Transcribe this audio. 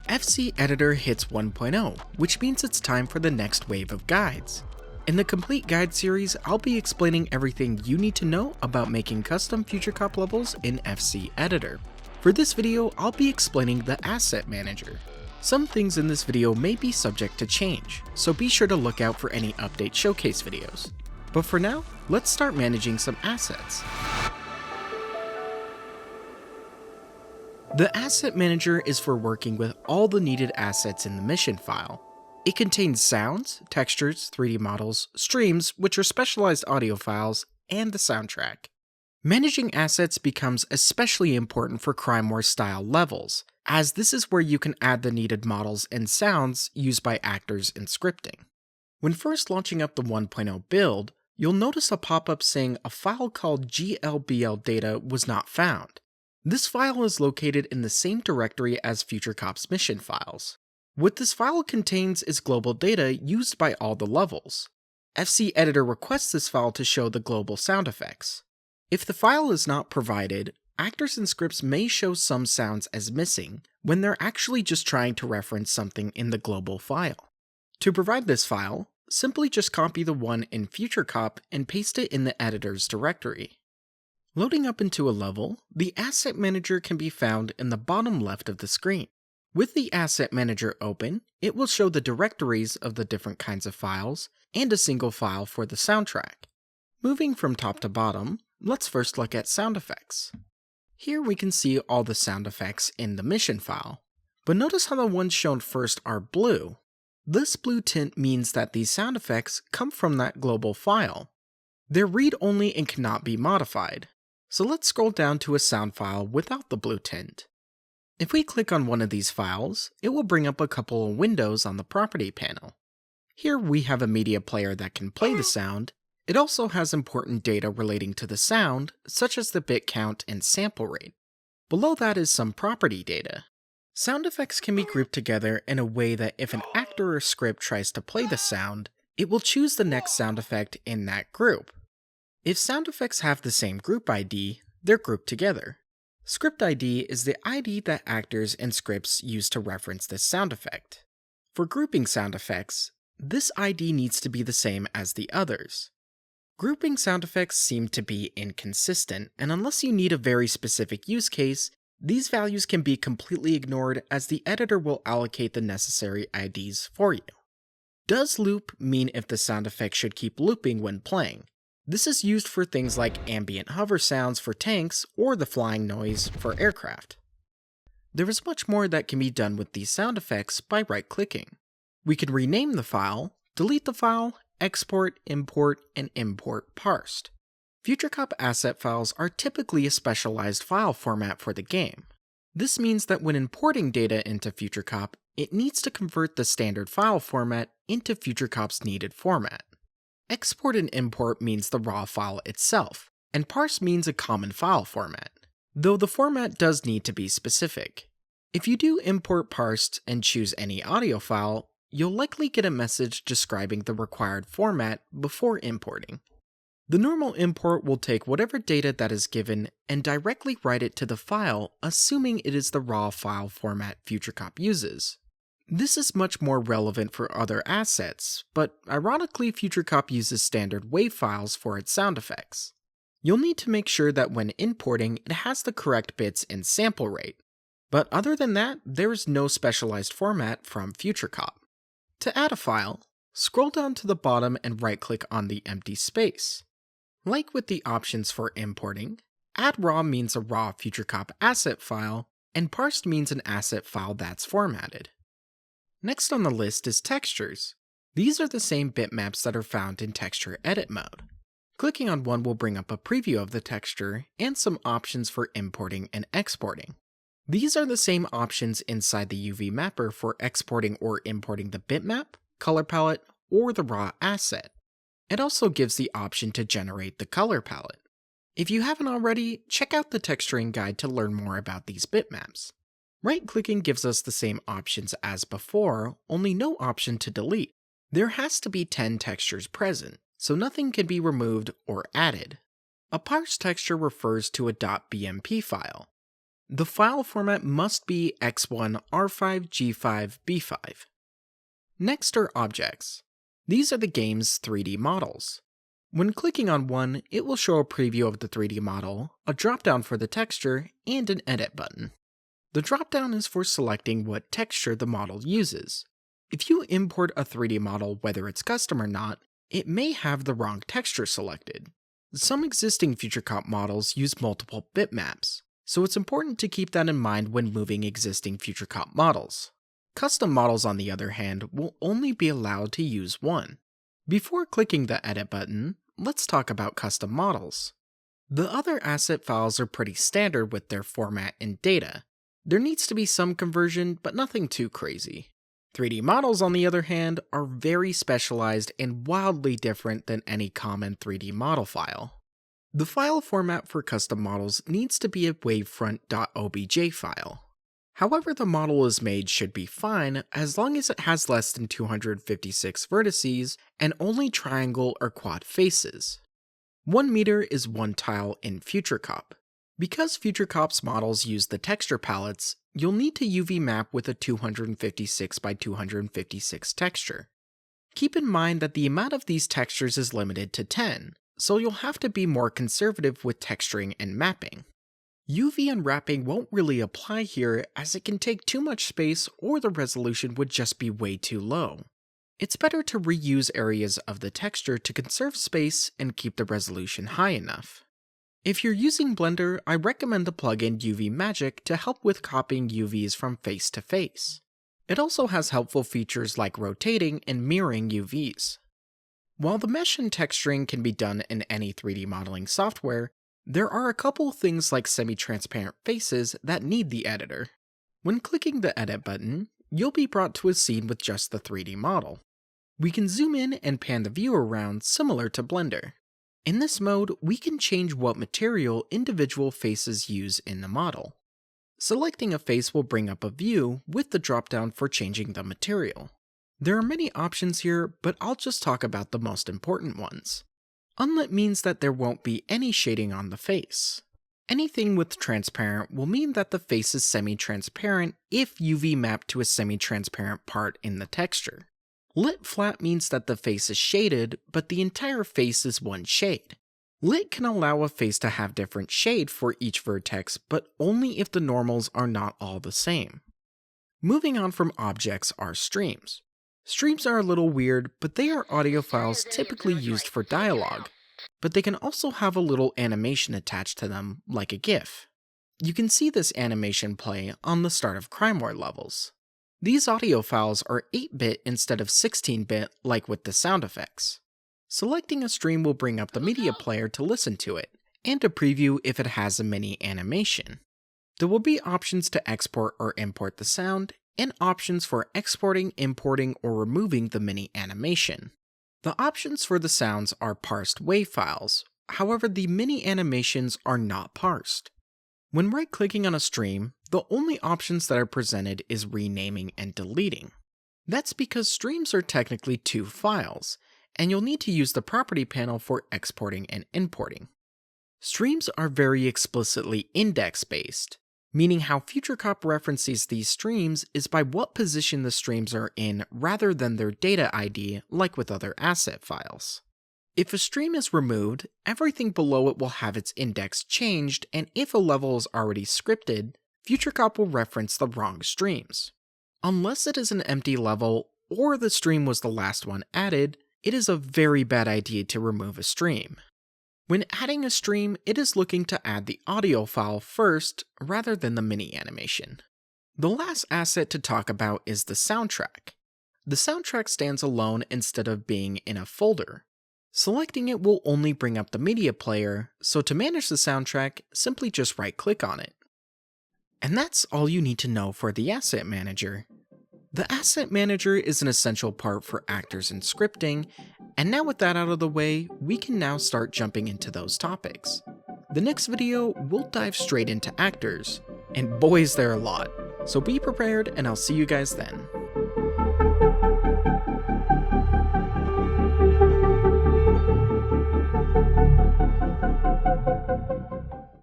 FCEditor hits 1.0, which means it's time for the next wave of guides. In the Complete Guide series, I'll be explaining everything you need to know about making custom FutureCop levels in FCEditor. For this video, I'll be explaining the Asset Manager. Some things in this video may be subject to change, so be sure to look out for any update showcase videos. But for now, let's start managing some assets. The Asset Manager is for working with all the needed assets in the mission file. It contains sounds, textures, 3D models, streams, which are specialized audio files, and the soundtrack. Managing assets becomes especially important for Crime Wars style levels, as this is where you can add the needed models and sounds used by actors in scripting. When first launching up the 1.0 build, you'll notice a pop-up saying a file called GLBL data was not found. This file is located in the same directory as FutureCop's mission files. What this file contains is global data used by all the levels. FCEditor requests this file to show the global sound effects. If the file is not provided, actors and scripts may show some sounds as missing when they're actually just trying to reference something in the global file. To provide this file, simply just copy the one in FutureCop and paste it in the editor's directory. Loading up into a level, the Asset Manager can be found in the bottom left of the screen. With the Asset Manager open, it will show the directories of the different kinds of files and a single file for the soundtrack. Moving from top to bottom, let's first look at sound effects. Here we can see all the sound effects in the mission file, but notice how the ones shown first are blue. This blue tint means that these sound effects come from that global file. They're read-only and cannot be modified. So let's scroll down to a sound file without the blue tint. If we click on one of these files, it will bring up a couple of windows on the property panel. Here we have a media player that can play the sound. It also has important data relating to the sound, such as the bit count and sample rate. Below that is some property data. Sound effects can be grouped together in a way that if an actor or script tries to play the sound, it will choose the next sound effect in that group. If sound effects have the same group ID, they're grouped together. Script ID is the ID that actors and scripts use to reference this sound effect. For grouping sound effects, this ID needs to be the same as the others. Grouping sound effects seem to be inconsistent, and unless you need a very specific use case, these values can be completely ignored as the editor will allocate the necessary IDs for you. Does loop mean if the sound effect should keep looping when playing? This is used for things like ambient hover sounds for tanks or the flying noise for aircraft. There is much more that can be done with these sound effects by right-clicking. We can rename the file, delete the file, export, import, and import parsed. FutureCop asset files are typically a specialized file format for the game. This means that when importing data into FutureCop, it needs to convert the standard file format into FutureCop's needed format. Export and import means the raw file itself, and parse means a common file format, though the format does need to be specific. If you do import parsed and choose any audio file, you'll likely get a message describing the required format before importing. The normal import will take whatever data that is given and directly write it to the file, assuming it is the raw file format FutureCop uses. This is much more relevant for other assets, but ironically FutureCop uses standard WAV files for its sound effects. You'll need to make sure that when importing, it has the correct bits and sample rate. But other than that, there is no specialized format from FutureCop. To add a file, scroll down to the bottom and right-click on the empty space. Like with the options for importing, add raw means a raw FutureCop asset file, and parsed means an asset file that's formatted. Next on the list is textures. These are the same bitmaps that are found in texture edit mode. Clicking on one will bring up a preview of the texture and some options for importing and exporting. These are the same options inside the UV mapper for exporting or importing the bitmap, color palette, or the raw asset. It also gives the option to generate the color palette. If you haven't already, check out the texturing guide to learn more about these bitmaps. Right-clicking gives us the same options as before, only no option to delete. There has to be 10 textures present, so nothing can be removed or added. A parsed texture refers to a .bmp file. The file format must be X1, R5, G5, B5. Next are objects. These are the game's 3D models. When clicking on one, it will show a preview of the 3D model, a dropdown for the texture, and an edit button. The dropdown is for selecting what texture the model uses. If you import a 3D model, whether it's custom or not, it may have the wrong texture selected. Some existing FutureCop models use multiple bitmaps, so it's important to keep that in mind when moving existing FutureCop models. Custom models, on the other hand, will only be allowed to use one. Before clicking the edit button, let's talk about custom models. The other asset files are pretty standard with their format and data. There needs to be some conversion, but nothing too crazy. 3D models, on the other hand, are very specialized and wildly different than any common 3D model file. The file format for custom models needs to be a wavefront.obj file. However the model is made should be fine as long as it has less than 256 vertices and only triangle or quad faces. 1 meter is one tile in FutureCop. Because FutureCop's models use the texture palettes, you'll need to UV map with a 256 by 256 texture. Keep in mind that the amount of these textures is limited to 10, so you'll have to be more conservative with texturing and mapping. UV unwrapping won't really apply here as it can take too much space or the resolution would just be way too low. It's better to reuse areas of the texture to conserve space and keep the resolution high enough. If you're using Blender, I recommend the plugin UV Magic to help with copying UVs from face to face. It also has helpful features like rotating and mirroring UVs. While the mesh and texturing can be done in any 3D modeling software, there are a couple things like semi-transparent faces that need the editor. When clicking the edit button, you'll be brought to a scene with just the 3D model. We can zoom in and pan the view around similar to Blender. In this mode, we can change what material individual faces use in the model. Selecting a face will bring up a view with the dropdown for changing the material. There are many options here, but I'll just talk about the most important ones. Unlit means that there won't be any shading on the face. Anything with transparent will mean that the face is semi-transparent if UV mapped to a semi-transparent part in the texture. Lit flat means that the face is shaded, but the entire face is one shade. Lit can allow a face to have different shade for each vertex, but only if the normals are not all the same. Moving on from objects are streams. Streams are a little weird, but they are audio files typically used for dialogue, but they can also have a little animation attached to them, like a GIF. You can see this animation play on the start of Crime War levels. These audio files are 8-bit instead of 16-bit like with the sound effects. Selecting a stream will bring up the media player to listen to it, and to preview if it has a mini animation. There will be options to export or import the sound, and options for exporting, importing, or removing the mini animation. The options for the sounds are parsed WAV files, however the mini animations are not parsed. When right-clicking on a stream, the only options that are presented is renaming and deleting. That's because streams are technically two files, and you'll need to use the property panel for exporting and importing. Streams are very explicitly index-based, meaning how FutureCop references these streams is by what position the streams are in rather than their data ID like with other asset files. If a stream is removed, everything below it will have its index changed, and if a level is already scripted, FutureCop will reference the wrong streams. Unless it is an empty level, or the stream was the last one added, it is a very bad idea to remove a stream. When adding a stream, it is looking to add the audio file first, rather than the mini animation. The last asset to talk about is the soundtrack. The soundtrack stands alone instead of being in a folder. Selecting it will only bring up the media player, so to manage the soundtrack, simply just right-click on it. And that's all you need to know for the Asset Manager. The Asset Manager is an essential part for actors and scripting, and now with that out of the way, we can now start jumping into those topics. The next video, we'll dive straight into actors, and boy is there a lot, so be prepared and I'll see you guys then.